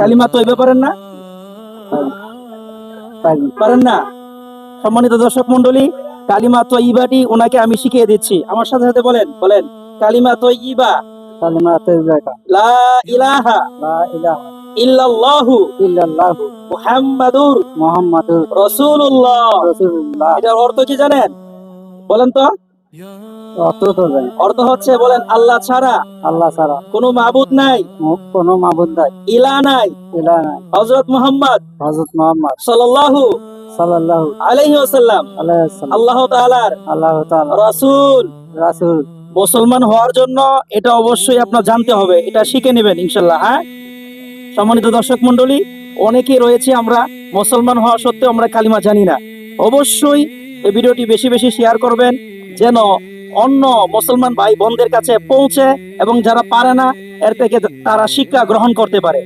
কালিমা তৈবা পারেন না? পারেন না? সম্মানিত দর্শক মন্ডলী, কালিমা তৈবাটি ওনাকে আমি শিখিয়ে দিচ্ছি। আমার সাথে সাথে বলেন বলেন কালিমা তৈবা। কালিমা তাইয়্যিবা লা ইলাহা লা ইলাহা ইল্লাল্লাহু ইল্লাল্লাহু মুহাম্মাদুর মুহাম্মাদুর রাসূলুল্লাহ। রাসূলুল্লাহ। এটার অর্থ কি জানেন? বলেন তো। অর্থ তো জানি। অর্থ হচ্ছে বলেন আল্লাহ ছাড়া আল্লাহ ছাড়া কোনো মাবুদ নাই, কোনো মাবুদ নাই, ইলাহ নাই। ইলাহ নাই। হযরত মুহাম্মদ হযরত মুহাম্মদ সাল্লাল্লাহু সাল্লাল্লাহু আলাইহি ওয়াসাল্লাম আলাইহি ওয়াসাল্লাম আল্লাহ তাআলার আল্লাহ তাআলা রাসূল। রাসূল। মুসলমান হওয়ার জন্য এটা অবশ্যই আপনার জানতে হবে, এটা শিখে নেবেন ইনশাল্লাহ। হ্যাঁ, সম্মানিত দর্শক মন্ডলী, অনেকেই রয়েছে আমরা মুসলমান হওয়া সত্ত্বেও আমরা কালিমা জানি না। অবশ্যই এই ভিডিওটি বেশি বেশি শেয়ার করবেন যেন অন্য মুসলমান ভাই বোনদের কাছে পৌঁছে এবং যারা পারে না এর থেকে তারা শিক্ষা গ্রহণ করতে পারে।